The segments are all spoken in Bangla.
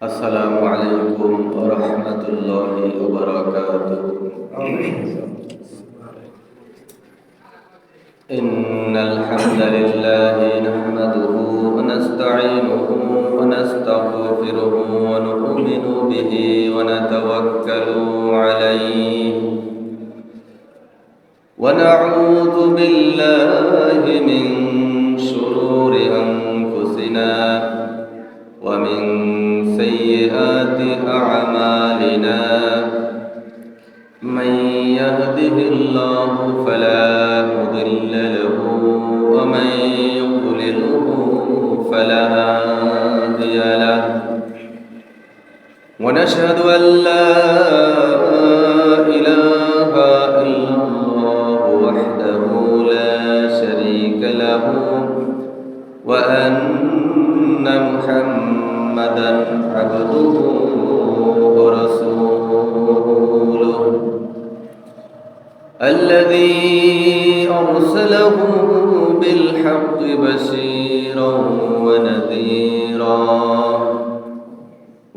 আসসালামু আলাইকুম ওয়া রাহমাতুল্লাহি ওয়া বারাকাতুহু। ইন্নাল হামদালিল্লাহি নাহমাদুহু ওয়া নাস্তাঈনুহু ওয়া নাস্তাগফিরুহু ওয়া নু'মিনু বিহি ওয়া নাতাওয়াক্কালু আলাইহি ওয়া না'উযু বিল্লাহি মিন শুরুরি আনফুসিনা ومن سيئات أعمالنا من يهده الله فلا مضل له ومن يضلله فلا هادي له ونشهد أن لا إله إلا الله وحده لا شريك له وأن محمدا عبده ورسوله الذي أرسله بالحق بشيرا ونذيرا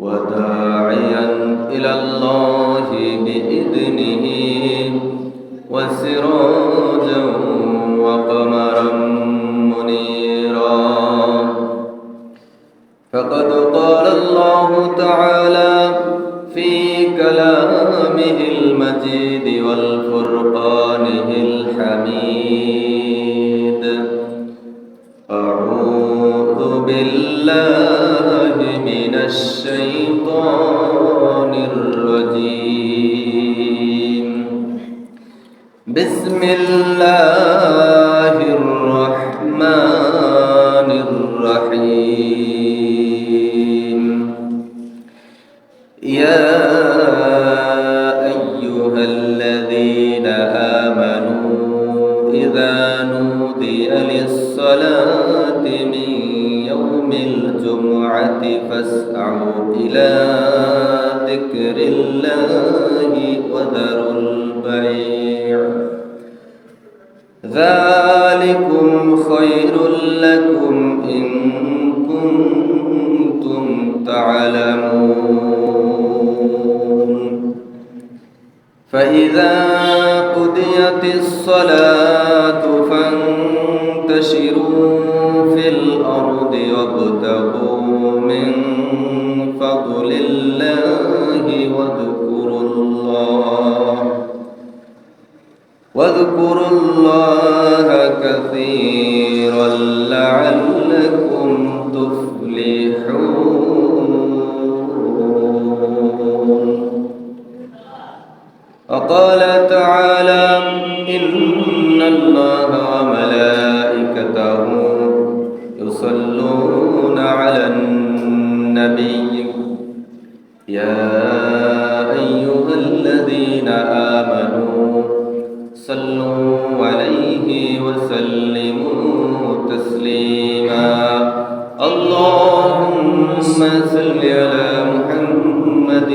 وداعيا إلى الله بإذنه وسراجا وقمرا منيرا فقد قال الله تعالى في كلامه المجيد والفرقانه الحميد أعوذ بالله من الشيطان الرجيم بسم الله الرحمن الرحيم يا أيها الذين آمنوا إذا نودي للصلاة من يوم الجمعة فاسعوا إلى ذكر الله وذروا البيع ذلكم خير لكم إن كنتم تعلمون فإذا قضيت الصلاة فانتشروا في الأرض وابتغوا من فضل الله واذكروا الله كثيرا لعلكم تفلحون وقال تعالى إن الله وملائكته يصلون على النبي يا أيها الذين آمنوا صلوا عليه وسلموا تسليما اللهم صل على محمد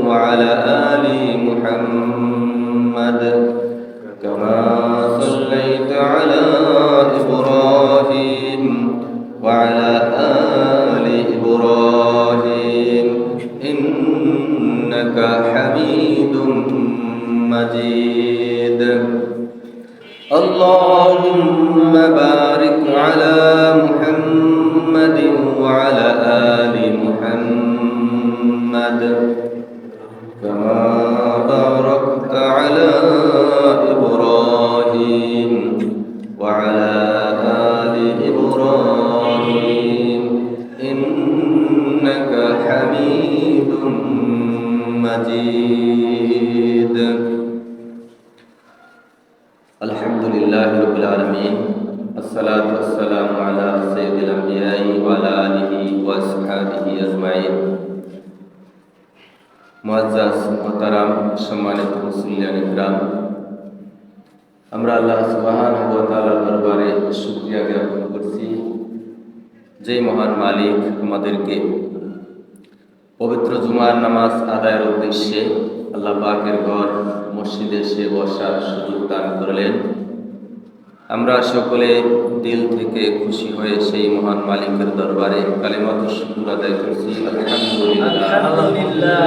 وعلى آل محمد كما صليت على إبراهيم وعلى آل إبراهيم إنك حميد مجيد اللهم بارك على محمد وعلى آل محمد كما باركت على إبراهيم وعلى آل إبراهيم إنك حميد مجيد الحمد لله رب العالمين الصلاة والسلام على سيد الأنبياء وعلى آله وأصحابه أجمعين মুআজ্জাজ মুহতারাম সম্মানিত মুসল্লিয়ান ইকরাম আমরা আল্লাহ সুবহানাহু ওয়া তাআলার দরবারে শুকরিয়া জ্ঞাপন করছি যে মহান মালিক আমাদেরকে পবিত্র জুমার নামাজ আদায়ের উদ্দেশ্যে আল্লাহ পাকের ঘর মসজিদে এসে বসার সুযোগ দান করলেন। আমরা সকলে দিল থেকে খুশি হয়ে সেই মহান মালিকের দরবারে কালিমাতুশ শুকর আদায় করছি। আলহামদুলিল্লাহ। আলহামদুলিল্লাহ।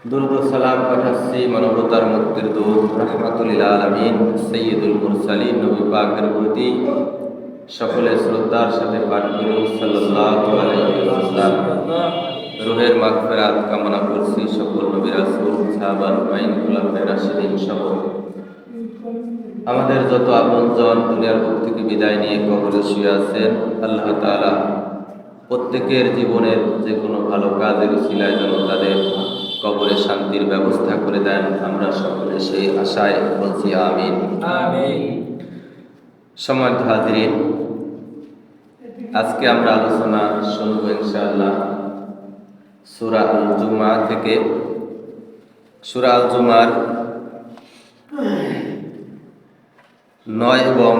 দুরূদ ও সালাম পাঠাচ্ছি মানবতার মুক্তির দূত রাহমাতুল লিল আলামিন সাইয়্যিদুল মুরসালিন নবী পাকের প্রতি। সকলে শ্রদ্ধার সাথে পাঠ করুন সাল্লাল্লাহু আলাইহি ওয়াসাল্লাম। রূহের মাগফিরাত কামনা করছি সকল নবী রাসূল সাহাবা আজমাইন খুলাফায়ে রাশিদিন সহ আমাদের যত আপনজন দুনিয়ার বুক থেকে বিদায় নিয়ে কবরে শুয়ে আছেন, আল্লাহ তাআলা প্রত্যেকের জীবনের যে কোনো ভালো কাজের উসিলায় যেন তাদের কবরে শান্তির ব্যবস্থা করে দেন। আমরা সকলে সেই আশায় বলছি আমিন। সম্মানিত হাজিরিন, আজকে আমরা আলোচনা শুনব ইনশাআল্লাহ সূরা আল জুমা থেকে। সূরা আল জুমার 9 এবং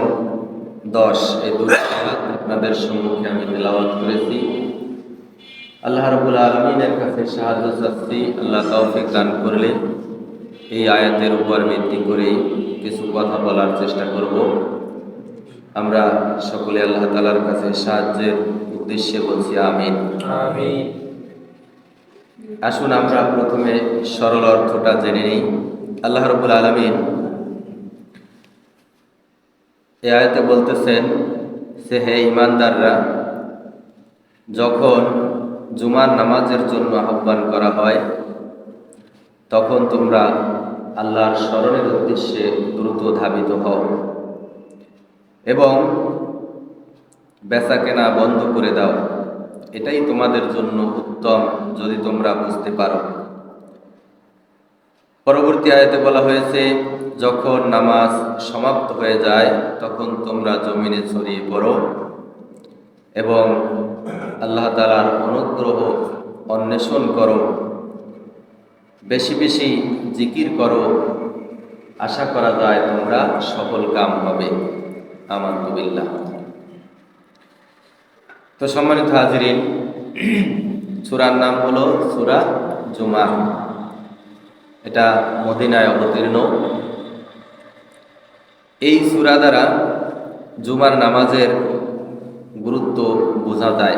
10 এই দুটি আয়াত আপনাদের সম্মুখে আমি তেলাওয়াত করেছি। আল্লাহ রাব্বুল আলামিনের কাছে সাহায্য চাচ্ছি, আল্লাহ তৌফিক দান করলে এই আয়াতের উপর ভিত্তি করে কিছু কথা বলার চেষ্টা করব। আমরা সকলে আল্লাহ তাআলার কাছে সাহায্যের উদ্দেশ্যে বলছি আমিন। আমিন। আসুন আমরা প্রথমে সরল অর্থটা জেনে নিই। আল্লাহ রাব্বুল আলামিন এই আয়াতে বলতেছেন যে হে ঈমানদাররা, যখন জুমার নামাজের জন্য আহ্বান করা হয় তখন তোমরা আল্লাহর স্মরণের উদ্দেশ্যে দ্রুত ধাবিত হও এবং বেচাকেনা বন্ধ করে দাও। এটাই তোমাদের জন্য উত্তম যদি তোমরা বুঝতে পারো। পরবর্তী আয়াতে বলা হয়েছে, যখন নামাজ সমাপ্ত হয়ে যায় তখন তোমরা জমিনে ছড়িয়ে পড়ো এবং আল্লাহ তাআলার অনুগ্রহ অন্বেষণ করো, বেশি বেশি জিকির করো, আশা করা যায় তোমরা সফল কাম হবে। আমানতু বিল্লাহ। তো সম্মানিত হাজিরিন, সূরার নাম হলো সূরা জুমা। এটা মদিনায় অবতীর্ণ। এই সূরা দ্বারা জুমার নামাজের গুরুত্ব বোঝা যায়।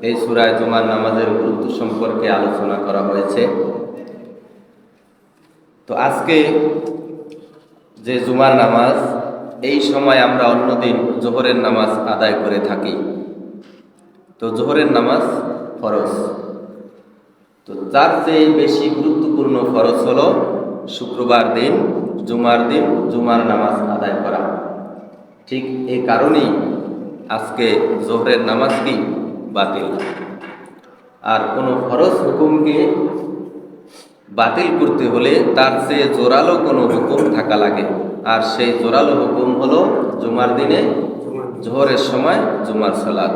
এই সূরায় জুমার নামাজের গুরুত্ব সম্পর্কে আলোচনা করা হয়েছে। তো আজকে যে জুমার নামাজ, এই সময় আমরা অন্যদিন জোহরের নামাজ আদায় করে থাকি। তো জোহরের নামাজ ফরজ। তো তার চেয়ে বেশি গুরুত্বপূর্ণ ফরজ হলো শুক্রবার দিন, জুমার দিন জুমার নামাজ আদায় করা। ঠিক এই কারণেই আজকে জোহরের নামাজ কি বাতিল। আর কোনো ফরজ হুকুমকে বাতিল করতে হলে তার চেয়ে জোরালো কোনো হুকুম থাকা লাগে। আর সেই জোরালো হুকুম হলো জুমার দিনে জোহরের সময় জুমার সালাত।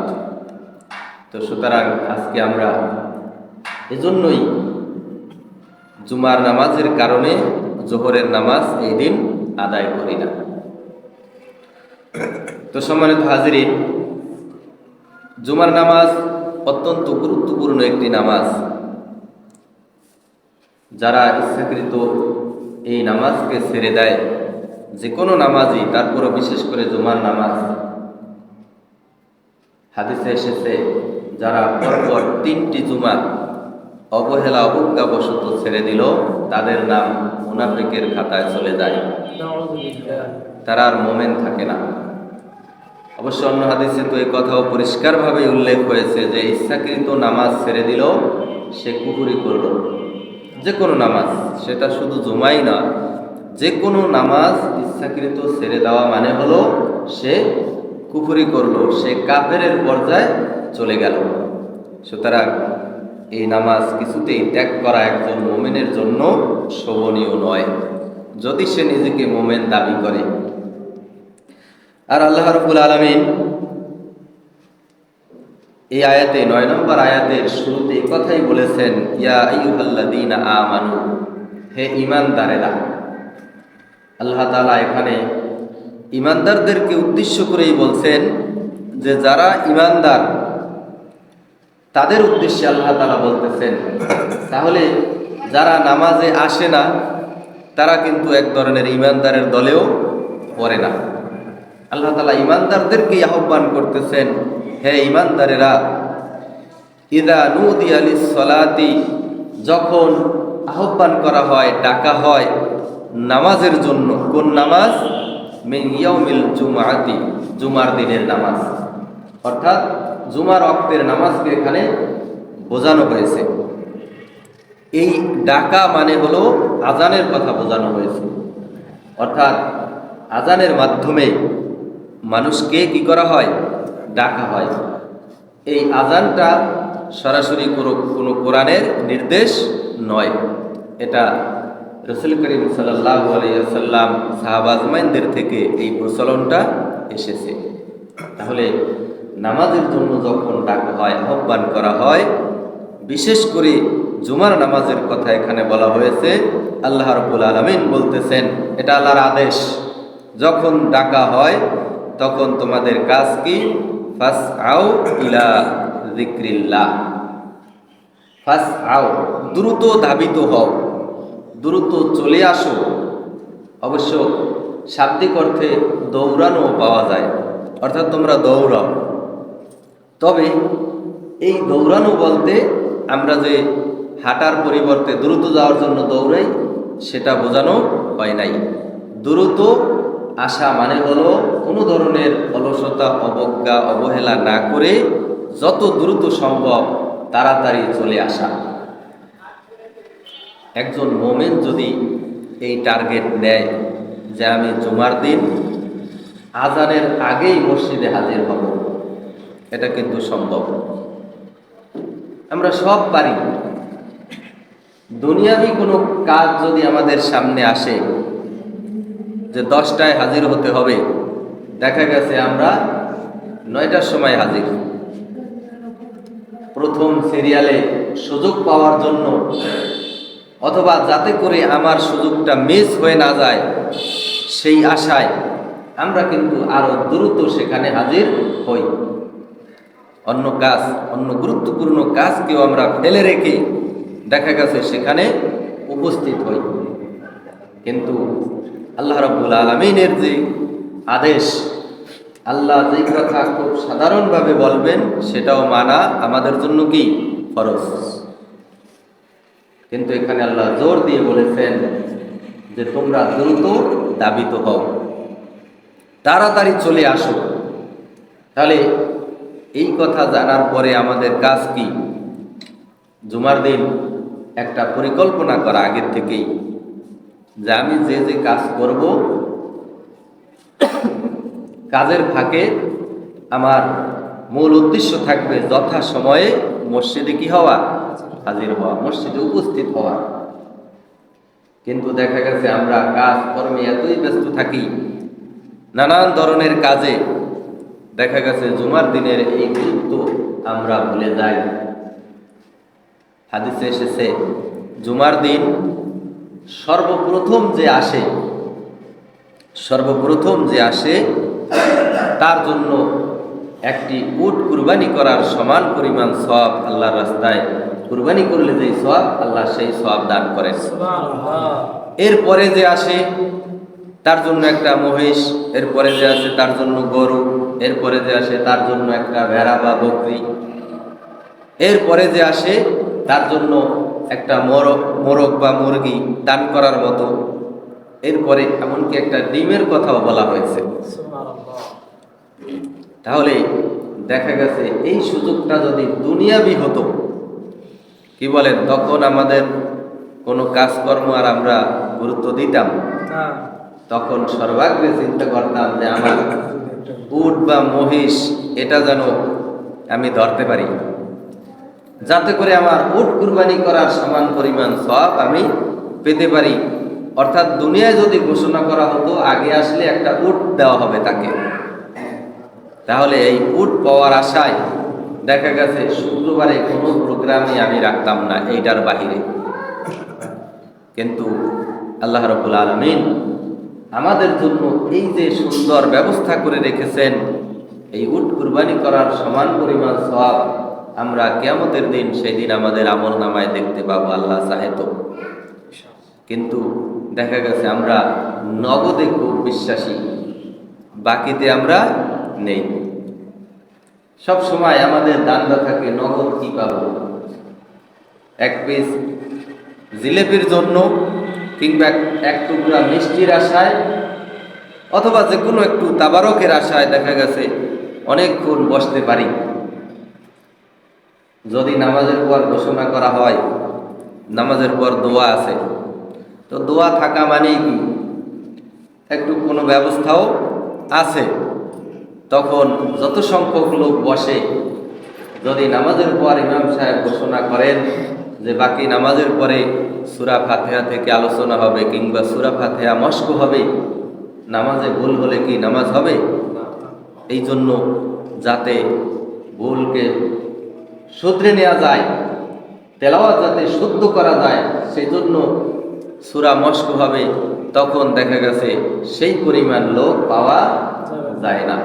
তো সুতরাং আজকে আমরা এজন্যই জুমার নামাজের কারণে জোহরের নামাজ এই দিন আদায় করি না। তো সম্মানিত হাজিরিন, জুমার নামাজ অত্যন্ত গুরুত্বপূর্ণ একটি নামাজ। যারা ইচ্ছাকৃত এই নামাজকে ছেড়ে দেয়, যে কোনো নামাজই, তারপরও বিশেষ করে জুমার নামাজ, হাদিসে এসেছে যারা পরপর 3টি জুমা অবহেলা অবজ্ঞাবশত ছেড়ে দিল তাদের নাম মুনাফিকের খাতায় চলে যায়, তারা আর মোমেন থাকে না। অবশ্য অন্য হাদিসে তো এই কথাও পরিষ্কারভাবে উল্লেখ হয়েছে যে ইচ্ছাকৃত নামাজ ছেড়ে দিল সে কুফরি করল। যে কোনো নামাজ, সেটা শুধু জুমাই না, যে কোনো নামাজ ইচ্ছাকৃত ছেড়ে দেওয়া মানে হলো সে কুফরি করলো, সে কাফেরের পর্যায়ে চলে গেল। সুতরাং এই নামাজ কিছুতেই ত্যাগ করা একজন মোমেনের জন্য শোভনীয় নয়, যদি সে নিজেকে মোমেন দাবি করে। আর আল্লাহ রাব্বুল আলামিন এই আয়াতে 9 নম্বর আয়াতের শুরুতে এই কথাই বলেছেন, ইয়া আইয়ুহাল্লাযীনা আমানু, হে ঈমানদারেরা। আল্লাহ তাআলা এখানে ঈমানদারদেরকে উদ্দেশ্য করেই বলছেন যে যারা ঈমানদার তাদের উদ্দেশ্যে আল্লাহ তাআলা বলতেছেন। তাহলে যারা নামাজে আসে না তারা কিন্তু এক ধরনের ঈমানদারের দলেও পড়ে না। আল্লাহ তাআলা ঈমানদারদেরকে আহ্বান করতেছেন, হে ঈমানদারেরা, ইযা নুদিয়া লিস-সালাতি, যখন আহ্বান করা হয়, ডাকা হয় নামাজের জন্য। কোন নামাজ? মিন ইয়াউমিল জুমআতি, জুমার দিনের নামাজ। অর্থাৎ জুমার ওয়াক্তের নামাজকে এখানে বোঝানো হয়েছে। এই ডাকা মানে হলো আজানের কথা বোঝানো হয়েছে। অর্থাৎ আজানের মাধ্যমে মানুষকে কি করা হয়? ডাকা হয়। এই আজানটা সরাসরি কোনো কোরআনের নির্দেশ নয়, এটা রাসূল করিম সাল্লাল্লাহু আলাইহি ওয়াসাল্লাম সাহাবা আজমাইনদের থেকে এই প্রচলনটা এসেছে। তাহলে নামাজের জন্য যখন ডাকা হয়, আহ্বান করা হয়, বিশেষ করে জুমার নামাজের কথা এখানে বলা হয়েছে। আল্লাহ রাব্বুল আলামিন বলতেছেন এটা আল্লাহর আদেশ। যখন ডাকা হয় তখন তোমাদের কাজ কি? ফাসআউ ইলা যিকরিল্লাহ, ফাসআউ, দ্রুত ধাবিত হও, দ্রুত চলে আসো। অবশ্য শাব্দিক অর্থে দৌড়ানো পাওয়া যায়, অর্থাৎ তোমরা দৌড়াও। তবে এই দৌড়ানো বলতে আমরা যে হাঁটার পরিবর্তে দ্রুত যাওয়ার জন্য দৌড়াই, সেটা বোঝানো হয় নাই। দ্রুত আসা মানে হলো কোনো ধরনের অলসতা, অবজ্ঞা, অবহেলা না করে যত দ্রুত সম্ভব তাড়াতাড়ি চলে আসা। একজন মুমিন যদি এই টার্গেট নেয় যে আমি জুমার দিন আজানের আগেই মসজিদে হাজির হব, এটা কিন্তু সম্ভব। আমরা সব পারি। দুনিয়াবি কোনো কাজ যদি আমাদের সামনে আসে যে 10টায় হাজির হতে হবে, দেখা গেছে আমরা 9টার সময় হাজির। প্রথম সিরিয়ালে সুযোগ পাওয়ার জন্য, অথবা যাতে করে আমার সুযোগটা মিস হয়ে না যায়, সেই আশায় আমরা কিন্তু আরো দ্রুত সেখানে হাজির হই। অন্য কাজ, অন্য গুরুত্বপূর্ণ কাজকেও আমরা ফেলে রেখে দেখা গেছে সেখানে উপস্থিত হই। কিন্তু আল্লাহ রাব্বুল আলামিনের যে আদেশ, আল্লাহ যে কথা খুব সাধারণভাবে বলবেন সেটাও মানা আমাদের জন্য কি? ফরজ। কিন্তু এখানে আল্লাহ জোর দিয়ে বলেছেন যে তোমরা দ্রুত ধাবিত হও, তাড়াতাড়ি চলে আসো। তাহলে এই কথা জানার পরে আমাদের কাজ কি? জুমার দিন একটা পরিকল্পনা করা আগের থেকেই, যে আমি যে যে কাজ করব, কাজের ফাঁকে আমার মূল উদ্দেশ্য থাকবে যথা সময়ে মসজিদে কি হওয়া? হাজির হওয়া, মসজিদে উপস্থিত হওয়া। কিন্তু দেখা গেছে আমরা কাজ কর্মে এতই ব্যস্ত থাকি, নানান ধরনের কাজে, দেখা গেছে জুমার দিনের এই গুরুত্ব আমরা ভুলে যাই। হাদিসে এসেছে জুমার দিন সর্বপ্রথম যে আসে তার জন্য একটি উট কুরবানি করার সমান পরিমাণ সওয়াব আল্লাহর রাস্তায় কুরবানি করলে যে সওয়াব, আল্লাহ সেই সওয়াব দান করেন। এরপরে যে আসে তার জন্য একটা মহিষ, এরপরে যে আসে তার জন্য গরু, এরপরে যে আসে তার জন্য একটা ভেড়া বা বকরি, এরপরে যে আসে তার জন্য একটা মোরগ বা মুরগি দান করার মতো, এরপরে এমনকি একটা ডিমের কথাও বলা হয়েছে। তাহলে দেখা গেছে এই সুযোগটা যদি দুনিয়াবি হতো, কি বলেন, তখন আমাদের কোনো কাজকর্ম আর আমরা গুরুত্ব দিতাম? তখন সর্বাগ্রে চিন্তা করতাম যে আমার উট বা মহিষ এটা যেন আমি ধরতে পারি, যাতে করে আমার উট কুরবানি করার সমান পরিমাণ সওয়াব আমি পেতে পারি। অর্থাৎ দুনিয়ায় যদি ঘোষণা করা হতো আগে আসলে একটা উট দেওয়া হবে তাকে, তাহলে এই উট পাওয়ার আশায় দেখা গেছে শুক্রবারে কোনো প্রোগ্রামই আমি রাখতাম না এইটার বাহিরে। কিন্তু আল্লাহ রাব্বুল আলামিন আমাদের জন্য এই যে সুন্দর ব্যবস্থা করে রেখেছেন, এই উট কুরবানি করার সমান পরিমাণ সওয়াব আমরা কিয়ামতের দিন, সেই দিন আমাদের আমল নামায় দেখতে পাবো আল্লাহ চাহে তো। কিন্তু দেখা গেছে আমরা নগদে খুব বিশ্বাসী, বাকিতে আমরা নেই। সব সময় আমাদের দান্দা থাকে নগদ কি পাবো, এক পিস জিলেপির জন্য কিংবা এক টুকরা মিষ্টির আশায় অথবা যে কোনো একটু তাবারকের আশায় দেখা গেছে অনেকক্ষণ বসতে পারি। যদি নামাজের পর ঘোষণা করা হয় নামাজের পর দোয়া আছে, তো দোয়া থাকা মানেই কি একটু কোনো ব্যবস্থাও আছে। তখন যত সংখ্যক লোক বসে, যদি নামাজের পর ইমাম সাহেব ঘোষণা করেন যে বাকি নামাজের পরে সূরা ফাতিহা থেকে আলোচনা হবে কিংবা সূরা ফাতিহা মস্ক হবে, নামাজে ভুল হলে কি নামাজ হবে? এই জন্য যাতে ভুলকে শুধরে নেওয়া যায়, তেলাওয়াত যাতে শুদ্ধ করা যায়, সেই জন্য সূরা মস্ক হবে। তখন দেখা গেছে সেই পরিমাণ লোক পাওয়া যায় না।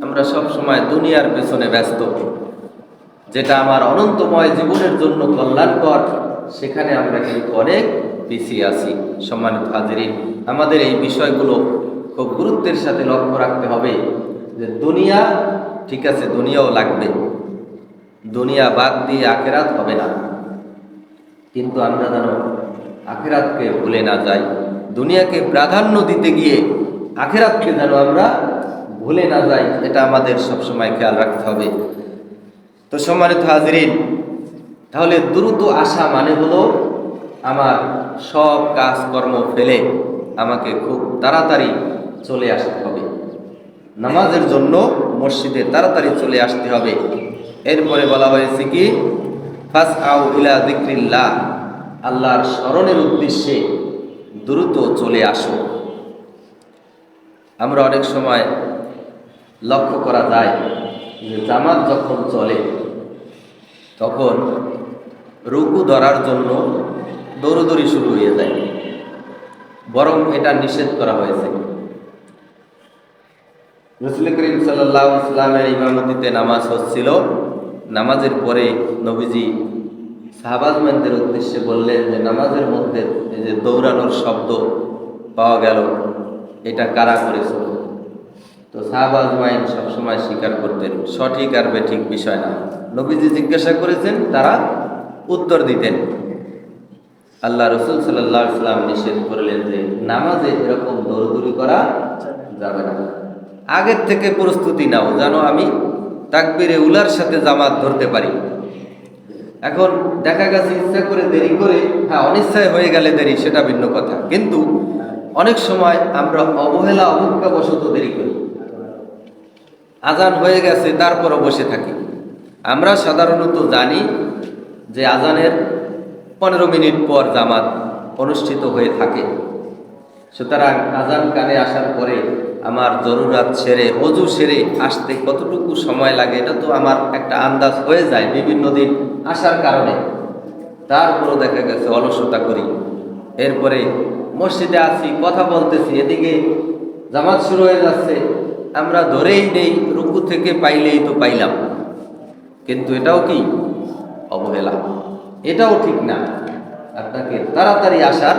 আমরা সব সময় দুনিয়ার পেছনে ব্যস্ত, যেটা আমার অনন্তময় জীবনের জন্য কল্যাণকর, সেখানে আমরা কিন্তু অনেক পিছিয়ে আছি। সম্মানিত হাজিরিন, আমাদের এই বিষয়গুলো খুব গুরুত্বের সাথে লক্ষ্য রাখতে হবে যে দুনিয়া ঠিক আছে, দুনিয়াও লাগবে, দুনিয়া বাদ দিয়ে আখেরাত হবে না, কিন্তু আমরা যেন আখেরাতকে ভুলে না যাই। দুনিয়াকে প্রাধান্য দিতে গিয়ে আখেরাতকে যেন আমরা ভুলে না যাই, এটা আমাদের সবসময় খেয়াল রাখতে হবে। তো সম্মানিত হাজিরিন, তাহলে দ্রুত আসা মানে হলো আমার সব কাজকর্ম ফেলে আমাকে খুব তাড়াতাড়ি চলে আসতে হবে, নামাজের জন্য মসজিদে তাড়াতাড়ি চলে আসতে হবে। এরপরে বলা হয়েছে কি ফাসআউ ইলা যিকরিল্লাহ, আল্লাহর স্মরণের উদ্দেশ্যে দ্রুত চলে আসো। আমরা অনেক সময় লক্ষ্য করা যায় যে জামাত যখন চলে তখন রুকু ধরার জন্য দৌড়দৌড়ি শুরু হয়ে যায়, বরং এটা নিষেধ করা হয়েছে। রাসূল করিম সাল্লাল্লাহু আলাইহি ওয়াসাল্লামের ইমামতিতে নামাজ হচ্ছিল, নামাজের পরে নবীজি সাহাবাজমানদের উদ্দেশ্যে বললেন যে নামাজের মধ্যে এই যে দৌড়ানোর শব্দ পাওয়া গেল, এটা কারা করেছিল? তো সাহাবাজমাইন সবসময় স্বীকার করতেন, সঠিক আর বেঠিক বিষয় না। নবীজি জিজ্ঞাসা করেছেন, তারা উত্তর দিতেন। আল্লাহ রাসূল সাল্লাল্লাহু আলাইহি ওয়াসাল্লাম নিষেধ করলেন যে নামাজে এরকম দৌড়দৌড়ি করা যাবে না। আগের থেকে প্রস্তুতি নাও, জানো আমি তাকবীরে উলার সাথে জামাত ধরতে পারি। এখন দেখা গেছে ইচ্ছা করে দেরি করে, হ্যাঁ অনিচ্ছায় হয়ে গেলে দেরি, সেটা ভিন্ন কথা, কিন্তু অনেক সময় আমরা অবহেলা অবজ্ঞাবশত দেরি করি। আজান হয়ে গেছে তারপরও বসে থাকি। আমরা সাধারণত জানি যে আজানের 15 মিনিট পর জামাত অনুষ্ঠিত হয়ে থাকে, সুতরাং আজান কানে আসার পরে আমার জরুরাত সেরে ওযু সেরে আসতে কতটুকু সময় লাগে এটা তো আমার একটা আন্দাজ হয়ে যায় বিভিন্ন দিন আসার কারণে। তারপরও দেখা গেছে অলসতা করি, এরপরে মসজিদে আছি, কথা বলতেছি, এদিকে জামাত শুরু হয়ে যাচ্ছে, আমরা ধরেই নেই রুকু থেকে পাইলেই তো পাইলাম, কিন্তু এটাও কি অবহেলা, এটাও ঠিক না। আপনাকে তাড়াতাড়ি আসার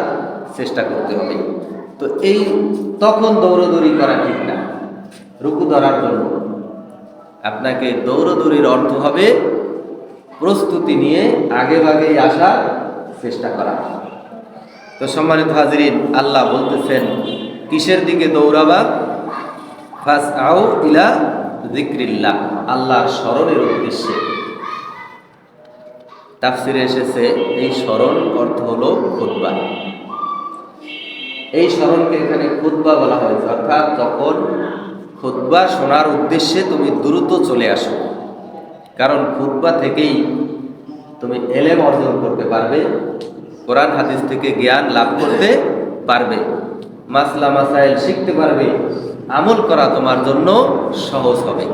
চেষ্টা করতে হবে। তো এই তখন দৌড়দৌড়ি করা ঠিক না। রুকু ধরার জন্য আপনাকে দৌড়দৌড়ির অর্থ হবে প্রস্তুতি নিয়ে আগে ভাগেই আসার চেষ্টা করা। তো সম্মানিত হাজিরিন, আল্লাহ বলতেছেন কিসের দিকে দৌড়াবা? ফাসআউ ইলা যিকরিল্লাহ, আল্লাহর স্মরণের উদ্দেশ্যে। তাফসিরে এসেছে এই স্মরণ অর্থ হলো খুতবা। এই স্মরণকে এখানে খুতবা বলা হয়েছে, অর্থাৎ যখন খুতবা শোনার উদ্দেশ্যে তুমি দ্রুত চলে আসো, কারণ খুতবা থেকেই তুমি এলেম অর্জন করতে পারবে, কোরআন হাদিস থেকে জ্ঞান লাভ করতে পারবে, মাসলা মাসাইল শিখতে পারবে, আমল করা তোমার জন্য সহজ হবে।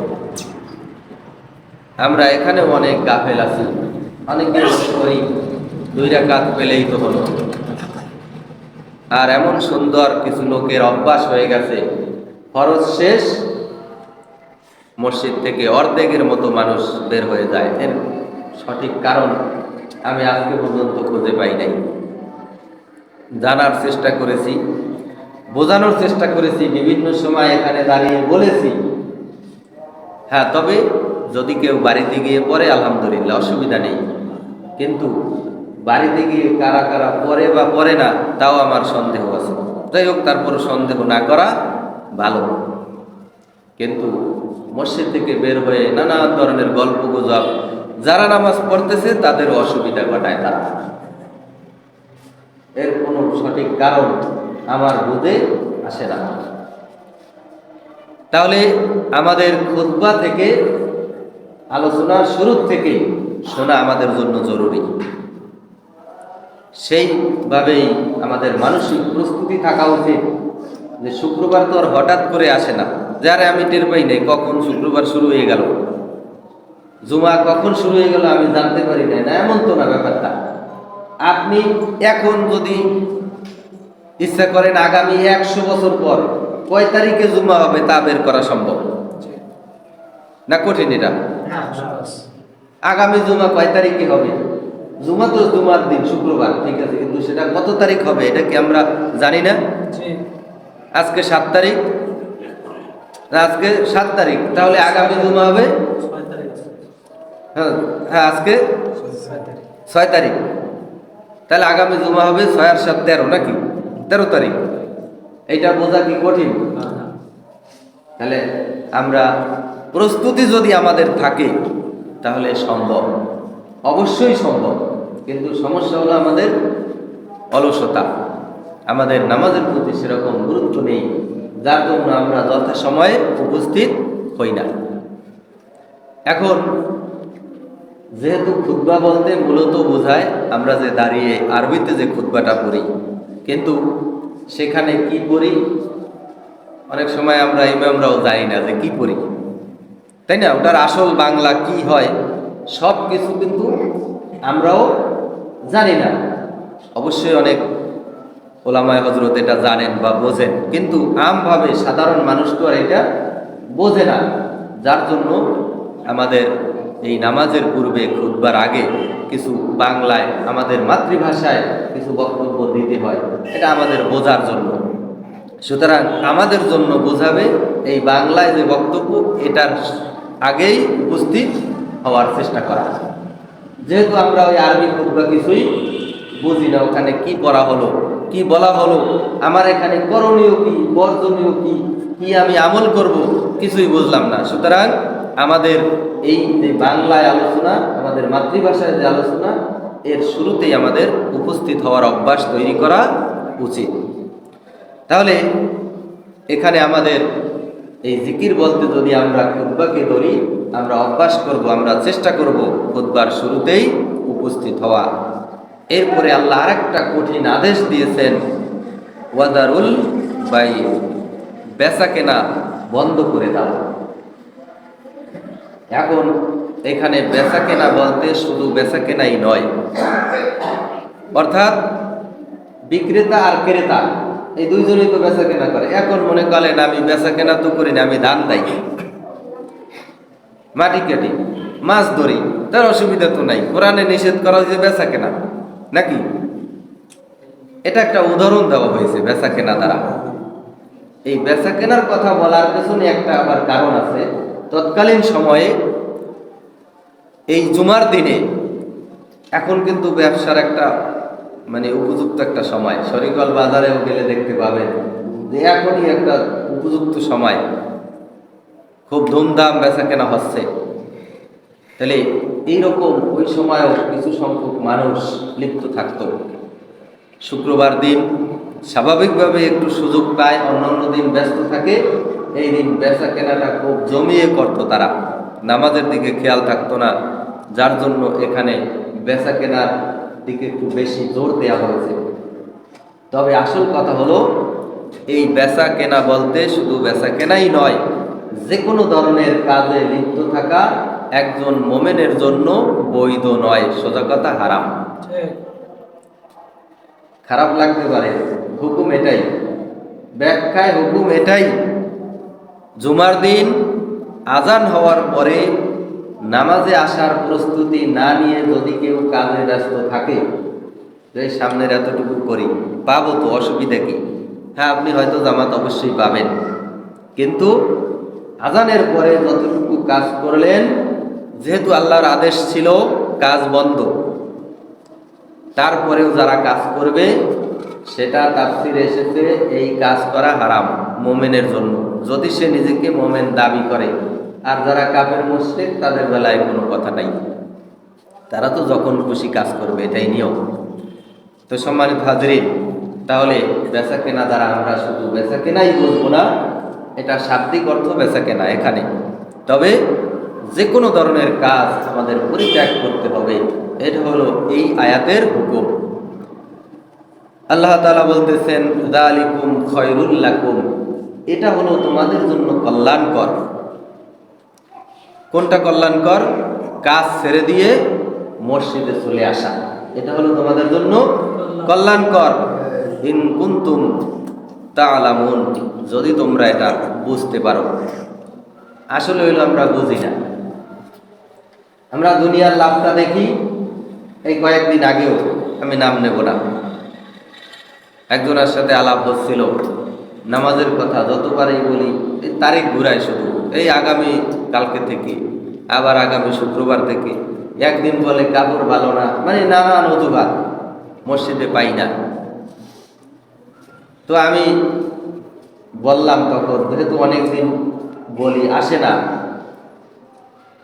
আমরা এখানে অনেক গাফেল আছি, অনেকে করি 2 রাকাত পেলেই তো হলো। আর এমন সুন্দর কিছু লোকের অভ্যাস হয়ে গেছে, ফরজ শেষ মসজিদ থেকে অর্ধেকের মতো মানুষ বের হয়ে যায়। এর সঠিক কারণ আমি আজকে পর্যন্ত খুঁজে পাই নাই। জানার চেষ্টা করেছি, বোঝানোর চেষ্টা করেছি, বিভিন্ন সময় এখানে দাঁড়িয়ে বলেছি, হ্যাঁ, তবে যদি কেউ বাড়িতে গিয়ে পড়ে আলহামদুলিল্লাহ, অসুবিধা নেই। কিন্তু বাড়িতে গিয়ে কারা কারা পড়ে বা পড়ে না তাও আমার সন্দেহ আছে। যাই হোক, তারপর সন্দেহ না করা ভালো। কিন্তু মসজিদ থেকে বের হয়ে নানা ধরনের গল্প গুজব, যারা নামাজ পড়তেছে তাদের অসুবিধা ঘটায় তারা, এর কোনো সঠিক কারণ আমার বুঝে আসে না। তাহলে আমাদের খুতবা থেকে, আলোচনার শুরু থেকে শোনা আমাদের জন্য জরুরি। সেইভাবেই আমাদের মানসিক প্রস্তুতি থাকা উচিত যে শুক্রবার তো আর হঠাৎ করে আসে না, যারা আমি টের পাই নাই কখন শুক্রবার শুরু হয়ে গেল, জুমা কখন শুরু হয়ে গেল আমি জানতে পারি নাই, না এমন তো না ব্যাপারটা। আপনি এখন যদি ইচ্ছা করেন আগামী 100 বছর পর কয় তারিখে জুমা হবে তা বের করা সম্ভব না? কঠিন এটা। আগামী জুমা কয় তারিখে হবে? জুমা তো জুমার দিন শুক্রবার, ঠিক আছে, কিন্তু সেটা কত তারিখ হবে এটা কি আমরা জানি না? আজকে 7 তারিখ, আজকে 7 তারিখ, তাহলে আগামী জুমা হবে হ্যাঁ আজকে 6 তারিখ, তাহলে আগামী জুমা হবে 6 আর 7 13, নাকি 13 তারিখ। এইটা বোঝা কি কঠিন? তাহলে আমরা প্রস্তুতি যদি আমাদের থাকে তাহলে সম্ভব, অবশ্যই সম্ভব। কিন্তু সমস্যা হলো আমাদের অলসতা, আমাদের নামাজের প্রতি সেরকম গুরুত্ব নেই, যার জন্য আমরা যথাসময়ে উপস্থিত হই না। এখন যেহেতু খুতবা বলতে মূলত বোঝায় আমরা যে দাঁড়িয়ে আরবিতে যে খুতবাটা পড়ি, কিন্তু সেখানে কি পড়ি অনেক সময় আমরা ইমামরাও জানি না যে কি পড়ি, তাই না? ওটার আসল বাংলা কি হয় সব কিছু কিন্তু আমরাও জানি না। অবশ্যই অনেক ওলামায়ে হযরত এটা জানেন বা বোঝেন, কিন্তু আমভাবে সাধারণ মানুষ তো আর এটা বোঝে না। যার জন্য আমাদের এই নামাজের পূর্বে খুতবার আগে কিছু বাংলায় আমাদের মাতৃভাষায় কিছু বক্তব্য দিতে হয়, এটা আমাদের বোঝার জন্য। সুতরাং আমাদের জন্য বোঝাবে এই বাংলায় যে বক্তব্য, এটার আগেই উপস্থিত হওয়ার চেষ্টা করা। যেহেতু আমরা ওই আরবি খুতবা কিছুই বুঝি না, ওখানে কি পড়া হলো, কি বলা হলো, আমার এখানে করণীয় কি, বর্জনীয় কি, কি আমি আমল করব, কিছুই বুঝলাম না। সুতরাং আমাদের এই যে বাংলায় আলোচনা, আমাদের মাতৃভাষায় যে আলোচনা, এর শুরুতেই আমাদের উপস্থিত হওয়ার অভ্যাস তৈরি করা উচিত। তাহলে এখানে আমাদের এই জিকির বলতে যদি আমরা খুতবাকে ধরি, আমরা অভ্যাস করব, আমরা চেষ্টা করব খুতবার শুরুতেই উপস্থিত হওয়া। এরপরে আল্লাহ আরেকটা কঠিন আদেশ দিয়েছেন, ওয়াদারুল বাই, বেচা কেনা বন্ধ করে দাও। এখন এখানে বেচা কেনা বলতে শুধু বেচা কেনাই নয়, অর্থাৎ বিক্রেতা আর ক্রেতা এই দুইজনই তো বেচা কেনা করে। এখন মনে করেন আমি বেচা কেনা তো করি না, আমি ধান দেই, মাটি কাটি, মাছ ধরি, তার অসুবিধা তো নাই, কোরআনে নিষেধ করা হয়েছে বেচা কেনা, নাকি? এটা একটা উদাহরণ দেওয়া হয়েছে বেচা কেনা দ্বারা। এই বেচা কেনার কথা বলার পেছনে একটা আবার কারণ আছে। তৎকালীন সময়ে এই জুমার দিনে, এখন কিন্তু ব্যবসার একটা উপযুক্ত একটা সময়, শরিকল বাজারেও গেলে দেখতে পাবেন যে এখনই একটা উপযুক্ত সময়, খুব ধুমধাম বেচা কেনা হচ্ছে। তাহলে এইরকম ওই সময়ও কিছু সংখ্যক মানুষ লিপ্ত থাকত। শুক্রবার দিন স্বাভাবিকভাবে একটু সুযোগ পায়, অন্যান্য দিন ব্যস্ত থাকে, এই দিন বেচা কেনাটা খুব জমিয়ে করত তারা, নামাজের দিকে খেয়াল থাকতো না। যার জন্য এখানে বেচা কেনার দিকে একটু বেশি জোর দেওয়া হয়েছে। তবে আসল কথা হলো, এই বেচা কেনা বলতে শুধু বেচা কেনাই নয়, যে কোনো ধরনের কাজে লিপ্ত থাকা একজন মোমেনের জন্য বৈধ নয়, সোজা কথা হারাম। খারাপ লাগতে পারে, হুকুম এটাই, ব্যাখ্যায় হুকুম এটাই। জুমার দিন আজান হওয়ার পরে নামাজে আসার প্রস্তুতি না নিয়ে যদি কেউ কাজে ব্যস্ত থাকে, যে সামনের এতটুকু করি, পাবো তো, অসুবিধা কি? হ্যাঁ, আপনি হয়তো জামাত অবশ্যই পাবেন, কিন্তু আজানের পরে যতটুকু কাজ করলেন যেহেতু আল্লাহর আদেশ ছিল কাজ বন্ধ, তারপরেও যারা কাজ করবে সেটা তাফসীরে এসেছে এই কাজ করা হারাম মোমেনের জন্য, যদি সে নিজেকে মোমেন দাবি করে। আর যারা কাফের মুশরিক তাদের বেলায় কোনো কথা নাই, তারা তো যখন খুশি কাজ করবে, এটাই নিয়ম। তো সম্মানিত হাজরিন, তাহলে বেচা কেনা দ্বারা আমরা শুধু বেচা কেনাই বুঝবো না, এটা শাব্দিক অর্থ বেচা কেনা এখানে, তবে যে কোনো ধরনের কাজ আমাদের পরিত্যাগ করতে হবে, এটা হলো এই আয়াতের হুকুম। আল্লাহ তাআলা বলতেছেন যালিকুম খায়রুল লাকুম, এটা হলো তোমাদের জন্য কল্যাণকর। কোনটা কল্যাণকর? কাজ ছেড়ে দিয়ে মসজিদে চলে আসা, এটা হলো তোমাদের জন্য কল্যাণকর। ইন কুনতুম তা'লামুন, যদি তোমরা এটা বুঝতে পারো। আসলে হইলো আমরা বুঝি না, আমরা দুনিয়ার লাভটা দেখি। এই কয়েকদিন আগেও, আমি নাম নেব না, একজনের সাথে আলাপ হচ্ছিল নামাজের কথা, যতবারই বলি এই তারিখ ঘুরায় শুধু, এই আগামী কালকে থেকে, আবার আগামী শুক্রবার থেকে, একদিন বলে কাপড় ভালো না, মানে নানান অজুহাত, মসজিদে পাই না। তো আমি বললাম তখন, যেহেতু অনেকদিন বলি আসে না,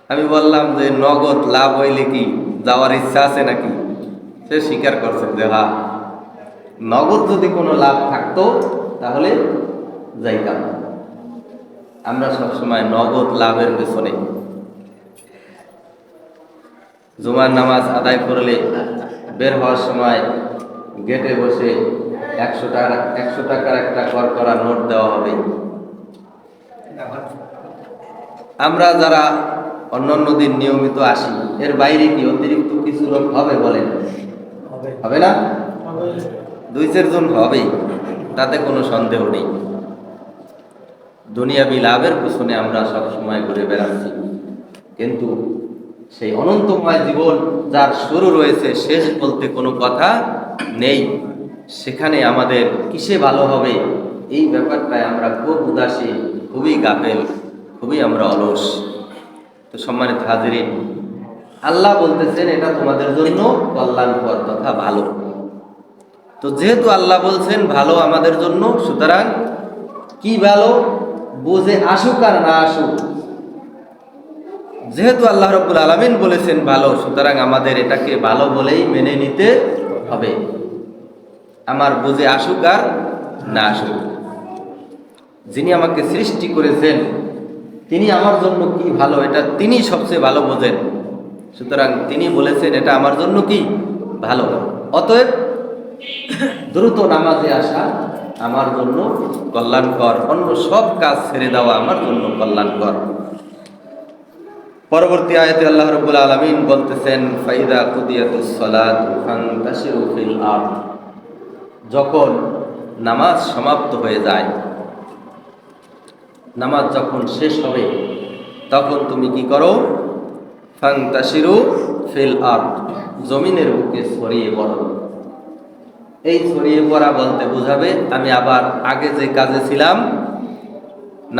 আমি বললাম যে নগদ লাভ হইলে কি যাওয়ার ইচ্ছা আছে নাকি? সে স্বীকার করছে যে হ্যাঁ, নগদ যদি কোনো লাভ থাকতো তাহলে যাইতাম। আমরা সবসময় নগদ লাভের পেছনে। জুমার নামাজ আদায় করলে বের হওয়ার সময় গেটে বসে 100 টাকার একটা করকরা নোট দেওয়া হবে। আমরা যারা অন্যান্য দিন নিয়মিত আসি, এর বাইরে কি অতিরিক্ত কিছু লোক হবে বলেন? হবে না? 2-4 জন হবে, তাতে কোনো সন্দেহ নেই। দুনিয়াবি লাভের পিছনে আমরা সব সময় ঘুরে বেড়াচ্ছি, কিন্তু সেই অনন্তময় জীবন যার শুরু রয়েছে, শেষ বলতে কোনো কথা নেই, সেখানে আমাদের কিসে ভালো হবে এই ব্যাপারটায় আমরা খুব উদাসীন, খুবই গাফেল, খুবই আমরা অলস। তো সম্মানিত হাজিরিন, আল্লাহ বলতেছেন এটা তোমাদের জন্য কল্যাণকর তথা ভালো। তো যেহেতু আল্লাহ বলছেন ভালো আমাদের জন্য, সুতরাং কি ভালো বুঝে আসুক আর না আসুক, যেহেতু আল্লাহ রাব্বুল আলামিন বলেছেন ভালো, সুতরাং আমাদের এটাকে ভালো বলেই মেনে নিতে হবে, আমার বুঝে আসুক আর না আসুক। যিনি আমাকে সৃষ্টি করেছেন তিনি আমার জন্য কি ভালো এটা তিনি সবচেয়ে ভালো বোঝেন, সুতরাং তিনি বলেছেন এটা আমার জন্য কি ভালো। অতএব দ্রুত নামাজে আসা আমার জন্য কল্যাণকর, অন্য সব কাজ ছেড়ে দেওয়া আমার জন্য কল্যাণকর। পরবর্তী আয়াতে আল্লাহ রাব্বুল আলামিন বলতেছেন ফাইদা কুদিয়াতুস সালাতু ফান্তাশিরু ফিল আরদ, যখন নামাজ সমাপ্ত হয়ে যায়, নামাজ যখন শেষ হবে, তখন তুমি কি করো? ফান্তাশিরু ফিল আরদ, জমিনের বুকে ছড়িয়ে পড়ো। এই ছড়িয়ে পড়া বলতে বোঝাবে আমি আবার আগে যে কাজে ছিলাম,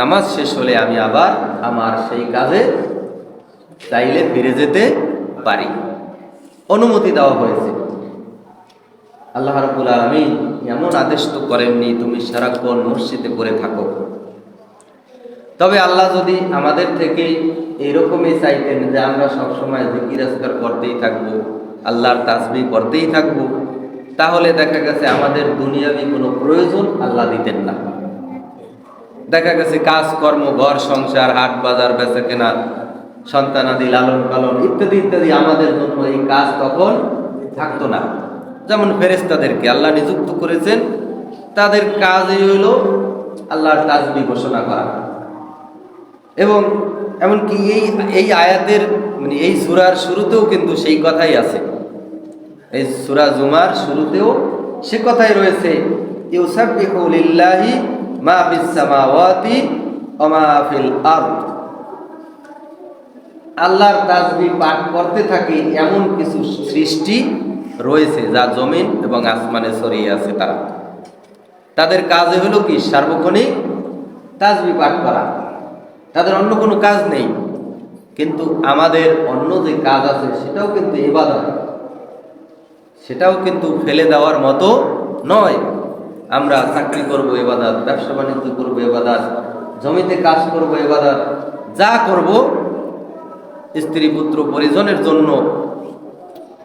নামাজ শেষ হলে আমি আবার আমার সেই কাজে চাইলে ফিরে যেতে পারি, অনুমতি দেওয়া হয়েছে। আল্লাহ রাব্বুল আলামিন এমন আদেশ তো করেননি তুমি সারাক্ষণ মসজিদে পড়ে থাকো। তবে আল্লাহ যদি আমাদের থেকে এইরকমই চাইতেন যে আমরা সবসময় জিকির আজকার করতেই থাকবো, আল্লাহর তাসবিহ করতেই থাকবো, তাহলে দেখা গেছে আমাদের দুনিয়াবি কোনো প্রয়োজন আল্লাহ দিতেন না। দেখা গেছে কাজকর্ম, ঘর সংসার, হাট বাজার, বেচা কেনা, সন্তানাদি লালন পালন ইত্যাদি ইত্যাদি আমাদের জন্য এই কাজ তখন থাকতো না। যেমন ফেরেশতাদেরকে আল্লাহ নিযুক্ত করেছেন, তাদের কাজই হইল আল্লাহর তাসবিহ ঘোষণা করা। এবং এমনকি এই আয়াতের মানে এই সূরার শুরুতেও কিন্তু সেই কথাই আছে, এই সূরা জুমার শুরুতেও সে কথাই রয়েছে, ইউসাব্বিহু লিল্লাহি মা ফিস সামাওয়াতি ওয়া মা ফিল আরদ, আল্লাহর তাসবিহ পাঠ করতে থাকে এমন কিছু সৃষ্টি রয়েছে যা জমিন এবং আসমানে ছড়িয়ে আছে। তাদের কাজে হলো কি সার্বক্ষণিক তাসবিহ পাঠ করা, তাদের অন্য কোনো কাজ নেই। কিন্তু আমাদের অন্য যে কাজ আছে সেটাও কিন্তু ইবাদত, সেটাও কিন্তু ফেলে দেওয়ার মতো নয়। আমরা চাকরি করব ইবাদত, ব্যবসা বাণিজ্য করব ইবাদত, জমিতে কাজ করব ইবাদত, যা করব, স্ত্রী পুত্র পরিজনের জন্য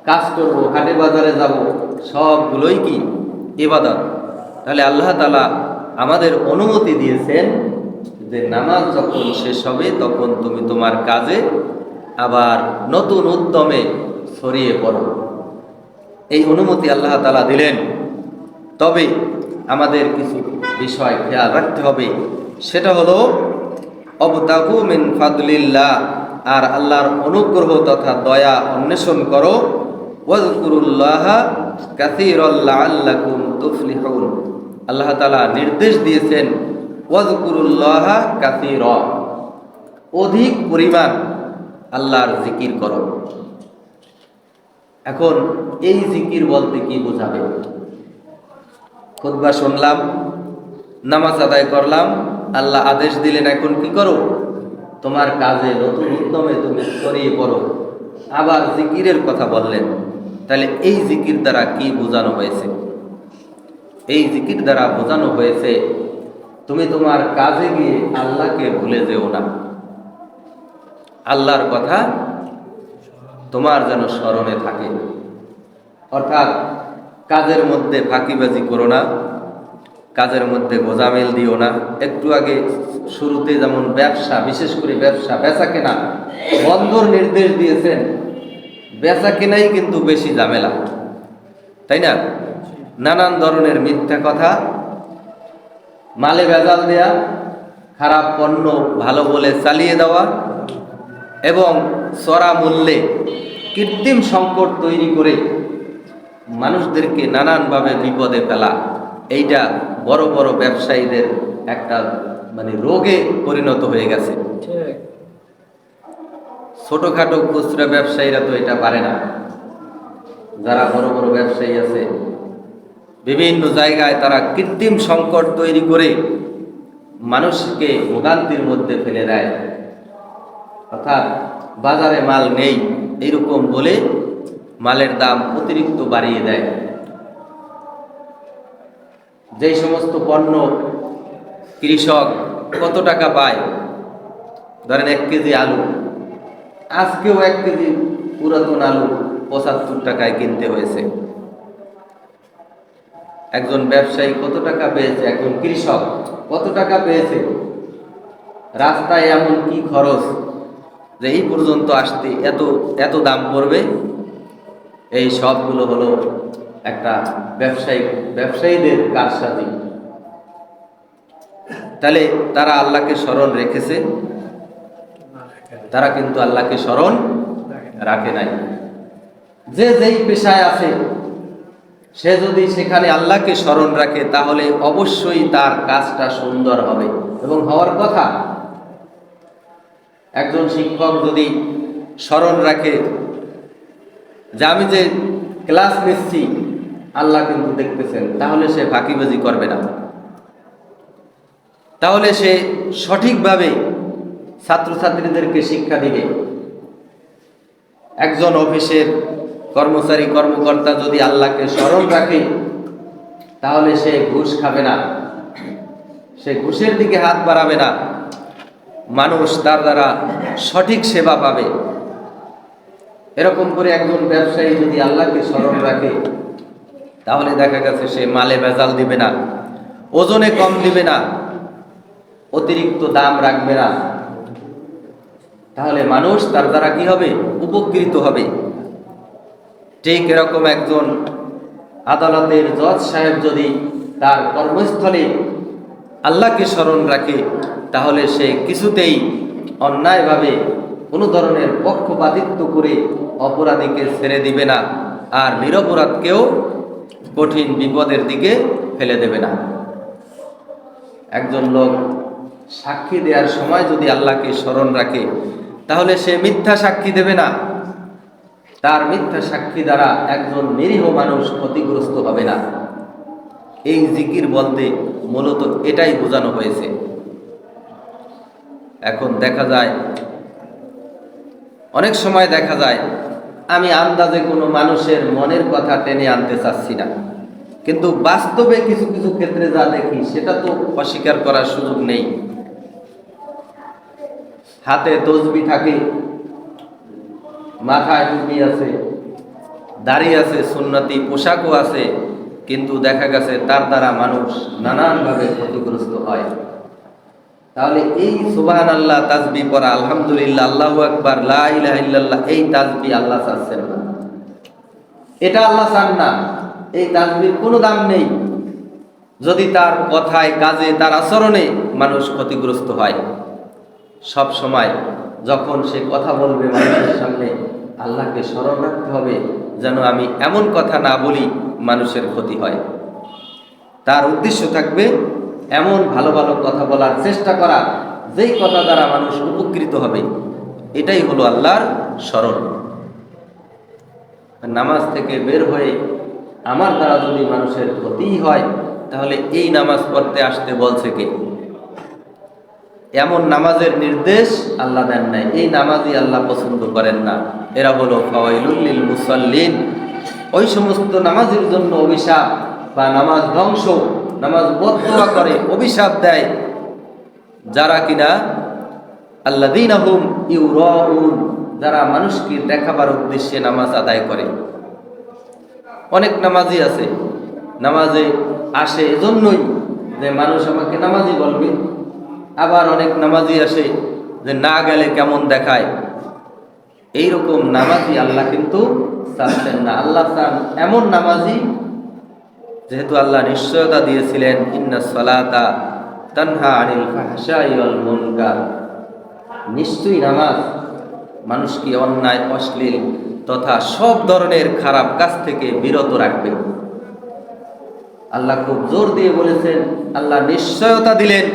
কাজ করব, হাটে বাজারে যাব, সবগুলোই কি ইবাদত। তাহলে আল্লাহ তাআলা আমাদের অনুমতি দিয়েছেন যে নামাজ যখন শেষ হবে তখন তুমি তোমার কাজে আবার নতুন উদ্যমে ছড়িয়ে পড়ো। এই অনুমতি আল্লাহ তাআলা দিলেন। তবে আমাদের কিছু বিষয় খেয়াল রাখতে হবে, সেটা হলো অবতাগু মিন ফাদলিল্লাহ, আর আল্লাহর অনুগ্রহ তথা দয়া অন্বেষণ করো। ওয়াজকুরুল্লাহা কাসীরান লাআল্লাকুম তুফলিহুন। আল্লাহ তাআলা নির্দেশ দিয়েছেন ওয়াজকুরুল্লাহা কাসীরা, অধিক পরিমাণ আল্লাহর জিকির করো। এখন এই জিকির বলতে কি বোঝাবে? খুতবা শুনলাম, নামাজ আদায় করলাম, আল্লাহ আদেশ দিলেন এখন কি করো? তোমার কাজে নতুন উদ্যমে তুমি ছড়িয়ে পড়ো। আবার জিকিরের কথা বললেন। তাহলে এই জিকির দ্বারা কি বোঝানো হয়েছে? এই জিকির দ্বারা বোঝানো হয়েছে তুমি তোমার কাজে গিয়ে আল্লাহকে ভুলে যেও না। আল্লাহর কথা তোমার যেন স্মরণে থাকে। অর্থাৎ কাজের মধ্যে ফাঁকিবাজি করো না, কাজের মধ্যে গোজামিল দিও না। একটু আগে শুরুতে যেমন ব্যবসা, বিশেষ করে ব্যবসা বেচা কেনা বন্ধর নির্দেশ দিয়েছেন, বেচা কেনাই কিন্তু বেশি ঝামেলা, তাই না? নানান ধরনের মিথ্যা কথা, মালে ভেজাল দেয়া, খারাপ পণ্য ভালো বলে চালিয়ে দেওয়া এবং চড়া মূল্যে কৃত্রিম সংকট তৈরি করে মানুষদেরকে নানানভাবে বিপদে ফেলা, এইটা বড় বড় ব্যবসায়ীদের একটা রোগে পরিণত হয়ে গেছে। ছোটখাটো খুচরা ব্যবসায়ীরা তো এটা পারে না। যারা বড় বড় ব্যবসায়ী আছে বিভিন্ন জায়গায় তারা কৃত্রিম সংকট তৈরি করে মানুষকে ভোগান্তির মধ্যে ফেলে দেয়। অর্থাৎ বাজারে মাল নেই এইরকম বলে মালের দাম অতিরিক্ত বাড়িয়ে দেয়। যেই সমস্ত পণ্য কৃষক কত টাকা পায়, ধরেন 1 কেজি আলু, আজকেও 1 কেজি পুরাতন আলু 75 টাকায় কিনতে হয়েছে। একজন ব্যবসায়ী কত টাকা পেয়েছে, একজন কৃষক কত টাকা পেয়েছে, রাস্তায় এমন কি খরচ যে এই পর্যন্ত আসতে এত এত দাম পড়বে। এই সবগুলো হলো একটা ব্যবসায়ীদের কারসাজি। তাহলে তারা আল্লাহকে স্মরণ রেখেছে, তারা কিন্তু আল্লাহকে স্মরণ রাখে নাই। যে যেই পেশায় আছে সে যদি সেখানে আল্লাহকে স্মরণ রাখে তাহলে অবশ্যই তার কাজটা সুন্দর হবে এবং হওয়ার কথা। একজন শিক্ষক যদি স্মরণ রাখে যে আমি যে ক্লাস নিচ্ছি আল্লাহ কিন্তু দেখতেছেন, তাহলে সে ফাঁকিবাজি করবে না, তাহলে সে সঠিকভাবে ছাত্রছাত্রীদেরকে শিক্ষা দিবে। একজন অফিসের কর্মচারী কর্মকর্তা যদি আল্লাহকে স্মরণ রাখে তাহলে সে ঘুষ খাবে না, সে ঘুষের দিকে হাত বাড়াবে না, মানুষ তার দ্বারা সঠিক সেবা পাবে। এরকম করে একজন ব্যবসায়ী যদি আল্লাহকে স্মরণ রাখে তাহলে দেখা গেছে সে মালে ভেজাল দিবে না, ওজনে কম দিবে না, অতিরিক্ত দাম রাখবে না। তাহলে মানুষ তার দ্বারা কি হবে? উপকৃত হবে। ঠিক এরকম একজন আদালতের জজ সাহেব যদি তার কর্মস্থলে আল্লাহকে স্মরণ রাখে তাহলে সে কিছুতেই অন্যায়ভাবে কোনো ধরনের পক্ষপাতিত্ব করে অপরাধীকে ছেড়ে দিবে না, আর নিরপরাধকেও কঠিন বিপদের দিকে ফেলে দেবে না। একজন লোক সাক্ষী দেওয়ার সময় যদি আল্লাহকে স্মরণ রাখে তাহলে সে মিথ্যা সাক্ষী দেবে না, তার মিথ্যা সাক্ষী দ্বারা একজন নিরীহ মানুষ ক্ষতিগ্রস্ত হবে না। এই জিকির বলতে মূলত এটাই বোঝানো হয়েছে। এখন দেখা যায় অনেক সময় দেখা যায় আমি আন্দাজে কোনো মানুষের মনের কথা টেনে আনতে চাচ্ছি না, কিন্তু বাস্তবে কিছু কিছু ক্ষেত্রে যা দেখি সেটা তো অস্বীকার করার সুযোগ নেই। হাতে তসবি থাকে, মাথায় টুপি আছে, দাড়ি আছে, সুন্নতি পোশাকও আছে, কিন্তু দেখা গেছে তার দ্বারা মানুষ নানানভাবে ক্ষতিগ্রস্ত হয়। তাহলে এই সুবহানাল্লাহ তাসবিহ পড়া, আলহামদুলিল্লাহ, আল্লাহু আকবার, লা ইলাহা ইল্লাল্লাহ, এই তাসবিহ আল্লাহ চাচ্ছেন না, এটা আল্লাহ চান না। এই তাসবিহর কোনো দাম নেই যদি তার কথায়, কাজে, তার আচরণে মানুষ ক্ষতিগ্রস্ত হয়। সব সময় যখন সে কথা বলবে মানুষের সামনে আল্লাহকে স্মরণ রাখতে হবে, যেন আমি এমন কথা না বলি মানুষের ক্ষতি হয়। তার উদ্দেশ্য থাকবে এমন ভালো ভালো কথা বলার চেষ্টা করা, যেই কথা দ্বারা মানুষ উপকৃত হবে। এটাই হলো আল্লাহর স্মরণ। নামাজ থেকে বের হয়ে আমার দ্বারা যদি মানুষের ক্ষতি হয়, তাহলে এই নামাজ পড়তে আসতে বলছে কে? এমন নামাজের নির্দেশ আল্লাহ দেন নাই। এই নামাজই আল্লাহ পছন্দ করেন না। এরা হলো ফাওয়াইলুল লিল মুসাল্লিন, ওই সমস্ত নামাজের জন্য অভিশাপ, বা নামাজ ধ্বংস, নামাজ বদদুয়া করে, অভিশাপ দেয়, যারা কিনা আল্লাযীনা হুম ইউরাউন, যারা মানুষকে দেখাবার উদ্দেশ্যে নামাজ আদায় করে। অনেক নামাজি আছে, নামাজে আসে এজন্যই যে মানুষ আমাকে নামাজি বলবে। আবার অনেক নামাজি আসে যে না গেলে কেমন দেখায়। এইরকম নামাজি আল্লাহ কিন্তু চাচ্ছেন না। আল্লাহ চান এমন নামাজি, যেহেতু আল্লাহ নিশ্চয়তা দিয়েছিলেন ইন্নাস সালাতা তানহা আনিল ফাহশাই ওয়াল মুনকার, নিশ্চয়ই নামাজ মানুষকে অন্যায়, অশ্লীল তথা সব ধরনের খারাপ কাজ থেকে বিরত রাখবে। আল্লাহ খুব জোর দিয়ে বলেছেন, আল্লাহ নিশ্চয়তা দিলেন,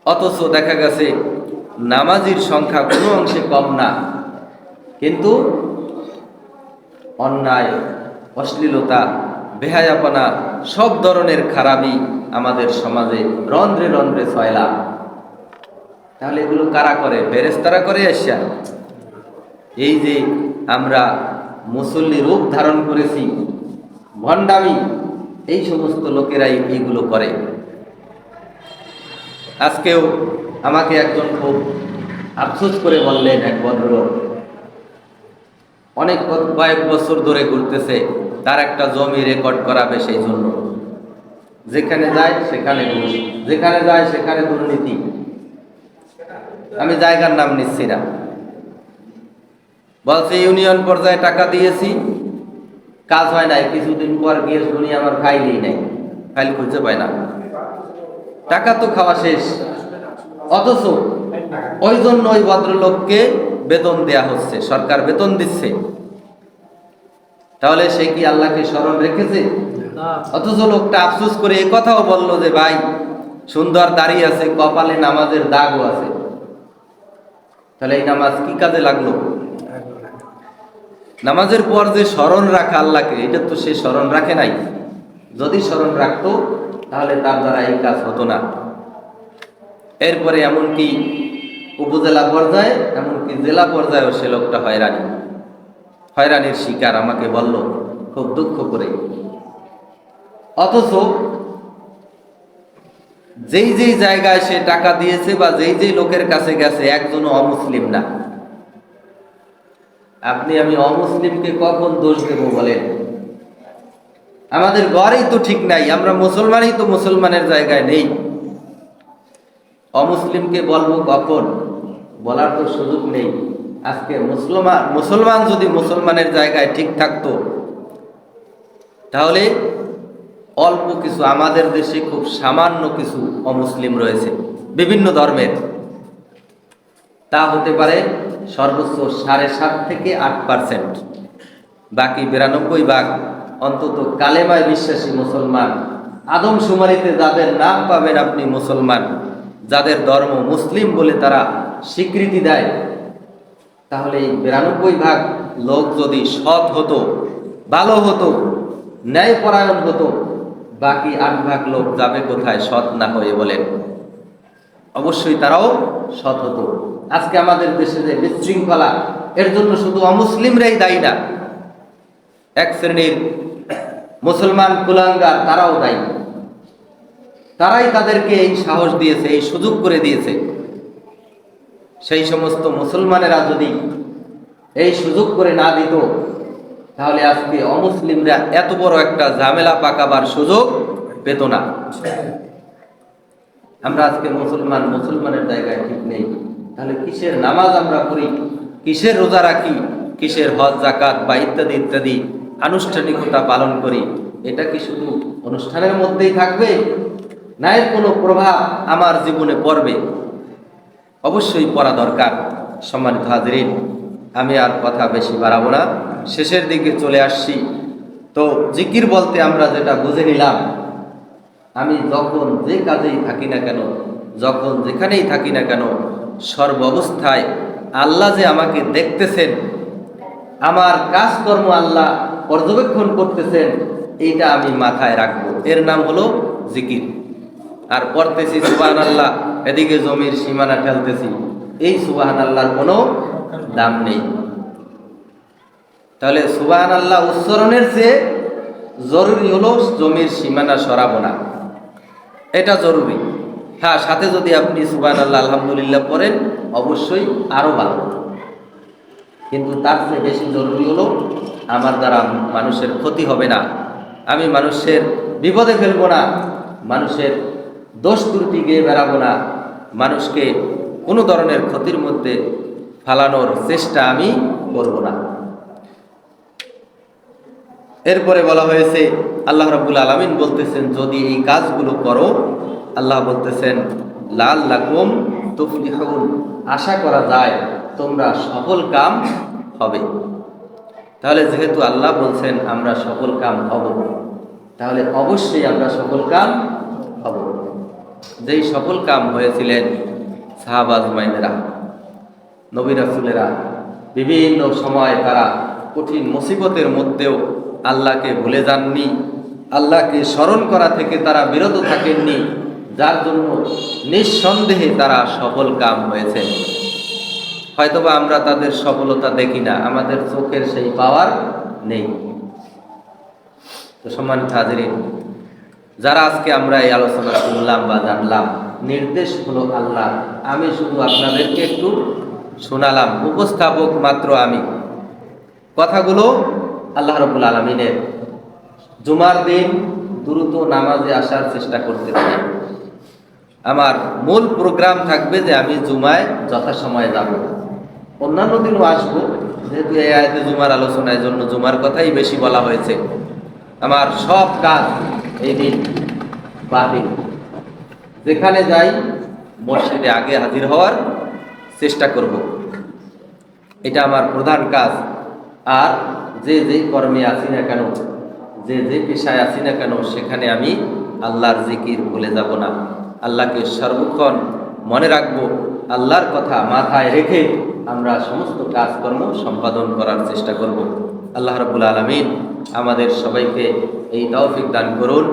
অথচ দেখা গেছে নামাজির সংখ্যা কোনো অংশে কম না, কিন্তু অন্যায়, অশ্লীলতা, বেহায়াপনা, সব ধরনের খারাপই আমাদের সমাজে রন্ধ্রে রন্ধ্রে ছয়লা। তাহলে এগুলো কারা করে? ফেরেশতারা করে আসা। এই যে আমরা মুসল্লি রূপ ধারণ করেছি, ভণ্ডামি, এই সমস্ত লোকেরাই এইগুলো করে। আজকেও আমাকে একজন খুব আফসোস করে বললেন, এক ভদ্রলোক অনেক কয়েক বছর ধরে ঘুরতেছে, তার একটা জমি রেকর্ড করাবে, সেই জন্য যেখানে যায় সেখানে ঘুষ, যেখানে যায় সেখানে দুর্নীতি। আমি জায়গার নাম নিচ্ছি না। বলছে ইউনিয়ন পর্যায়ে টাকা দিয়েছি, কাজ হয় নাই, কিছুদিন পর গিয়ে শুনি আমার ফাইলই নেই, ফাইল খুঁজে পায় না, টাকা তো খাওয়া শেষ। অথচ ওই জন্য ওই ভদ্রলোককে বেতন দেয়া হচ্ছে, সরকার বেতন দিচ্ছে। তাহলে সে কি আল্লাহকে স্মরণ রেখেছে? অথচ লোকটা আফসোস করে এ কথাও বলল যে ভাই সুন্দর দাড়ি আছে, কপালে নামাজের দাগও আছে। তাহলে এই নামাজ কি কাজে লাগলো? নামাজের পর যে স্মরণ রাখা আল্লাহকে, এটা তো সে স্মরণ রাখে নাই। যদি স্মরণ রাখতো তাহলে তার দ্বারা এই কাজ হতো না। এরপরে এমনকি উপজেলা পর্যায়ে, এমনকি জেলা পর্যায়েও সে লোকটা হয়রানির শিকার, আমাকে বলল খুব দুঃখ করে। অথচ যেই যেই জায়গায় সে টাকা দিয়েছে বা যেই যেই লোকের কাছে গেছে, একজনও অমুসলিম না। আপনি আমি অমুসলিমকে কখন দোষ দেব বলেন? আমাদের ঘরেই তো ঠিক নাই, আমরা মুসলমানই তো মুসলমানের জায়গায় নেই। অমুসলিমকে বলবো কখন? বলার তো সুযোগ নেই। আজকে মুসলমান যদি মুসলমানের জায়গায় ঠিক থাকতো, তাহলে অল্প কিছু, আমাদের দেশে খুব সামান্য কিছু অমুসলিম রয়েছে বিভিন্ন ধর্মের, তা হতে পারে সর্বোচ্চ 7.5 থেকে 8%। বাকি 92% অন্তত কালেমায় বিশ্বাসী মুসলমান। আদমশুমারিতে যাদের নাম পাবেন আপনি মুসলমান, যাদের ধর্ম মুসলিম বলে তারা স্বীকৃতি দেয়, তাহলে এই 92% লোক যদি সৎ হতো, ভালো হতো, ন্যায়পরায়ণ হতো, বাকি 8% লোক যাবে কোথায় সৎ না হয়ে বলেন? অবশ্যই তারাও সৎ হতো। আজকে আমাদের দেশে যে বিশৃঙ্খলা, এর জন্য শুধু অমুসলিমরাই দায়ী না, এক শ্রেণীর মুসলমান কুলাঙ্গার তারাও দায়ী। তারাই তাদেরকে এই সাহস দিয়েছে, এই সুযোগ করে দিয়েছে। সেই সমস্ত মুসলমানেরা যদি এই সুযোগ করে না দিত, তাহলে আজকে অমুসলিমরা এত বড় একটা ঝামেলা পাকাবার সুযোগ পেত না। আমরা আজকে মুসলমানের জায়গায় ঠিক নেই। তাহলে কিসের নামাজ আমরা পড়ি, কিসের রোজা রাখি, কিসের হজ জাকাত বা ইত্যাদি ইত্যাদি আনুষ্ঠানিকতা পালন করি? এটা কি শুধু অনুষ্ঠানের মধ্যেই থাকবে, না এর কোনো প্রভাব আমার জীবনে পড়বে? অবশ্যই পড়া দরকার। সম্মানিত হাজিরিন, আমি আর কথা বেশি বাড়াবো না, শেষের দিকে চলে আসছি। তো জিকির বলতে আমরা যেটা বুঝে নিলাম, আমি যখন যে কাজেই থাকি না কেন, যখন যেখানেই থাকি না কেন, সর্ব অবস্থায় আল্লাহ যে আমাকে দেখতেছেন, আমার কাজকর্ম আল্লাহ পর্যবেক্ষণ করতেছেন, এইটা আমি মাথায় রাখবো। এর নাম হলো জিকির। আর পড়তেছি সুবহানাল্লাহ, এদিকে জমির সীমানা ঠেলতেছি, এই সুবহানাল্লাহর কোনো দাম নেই। তাহলে সুবহানাল্লাহ উচ্চারণের চেয়ে জরুরি হলো জমির সীমানা সরাবো না, এটা জরুরি। হ্যাঁ, সাথে যদি আপনি সুবহানাল্লাহ আলহামদুলিল্লাহ পড়েন, অবশ্যই আরো ভালো। কিন্তু তার চেয়ে বেশি জরুরি হলো আমার দ্বারা মানুষের ক্ষতি হবে না, আমি মানুষের বিপদে ফেলবো না, মানুষের দোষ ত্রুটি গিয়ে বেড়াবো না, মানুষকে কোনো ধরনের ক্ষতির মধ্যে ফালানোর চেষ্টা আমি করব না। এরপরে বলা হয়েছে, আল্লাহ রাব্বুল আলামিন বলতেছেন, যদি এই কাজগুলো করো, আল্লাহ বলতেছেন লাআল্লাকুম তুফলিহুন, আশা করা যায় তোমরা সফল কাম হবে। তাহলে যেহেতু আল্লাহ বলছেন আমরা সফল কাম হব, তাহলে অবশ্যই আমরা সফল কাম হব। যেই সফল কাম হয়েছিলেন সাহাবা আজমাইনেরা, নবী রাসূলেরা, বিভিন্ন সময় তারা কঠিন মুসিবতের মধ্যেও আল্লাহকে ভুলে যাননি, আল্লাহকে স্মরণ করা থেকে তারা বিরত থাকেননি, যার জন্য নিঃসন্দেহে তারা সফল কাম হয়েছে। হয়তোবা আমরা তাদের সফলতা দেখি না, আমাদের চোখের সেই পাওয়ার নেই। তো সম্মানিত হাজিরিন, যারা আজকে আমরা এই আলোচনা শুনলাম বা জানলাম, নির্দেশ হলো আল্লাহ, আমি শুধু আপনাদেরকে একটু শোনালাম, উপস্থাপক মাত্র আমি। কথাগুলো আল্লাহ রাব্বুল আলামিনের। জুমার দিন দ্রুত নামাজে আসার চেষ্টা করতে পারি। আমার মূল প্রোগ্রাম থাকবে যে আমি জুমায় যথাসময়ে যাব। অন্যান্য দিনও আসবো, যেহেতু এই আয়াতে জুমার আলোচনার জন্য জুমার কথাই বেশি বলা হয়েছে। আমার সব কাজ এই দিন বাতিল। যেখানে যাই মসজিদে আগে হাজির হওয়ার চেষ্টা করব, এটা আমার প্রধান কাজ। আর যে যেই কর্মে আছি না কেন, যে যে পেশায় আছি না কেন, সেখানে আমি আল্লাহর জিকির ভুলে যাব না। আল্লাহকে সর্বক্ষণ মনে রাখবো, আল্লাহর কথা মাথায় রেখে আমরা সমস্ত কাজকর্ম সম্পাদন করার চেষ্টা করব। আল্লাহ রাব্বুল আলামিন আমাদের সবাইকে এই তৌফিক দান করুন।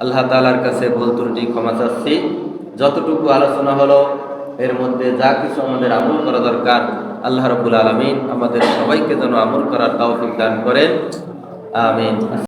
আল্লাহ তাআলার কাছে ভুল ত্রুটি ক্ষমা চাচ্ছি। যতটুকু আলোচনা হলো, এর মধ্যে যা কিছু আমাদের আমল করা দরকার, আল্লাহ রাব্বুল আলামিন আমাদের সবাইকে যেন আমল করার তৌফিক দান করেন। আমিন।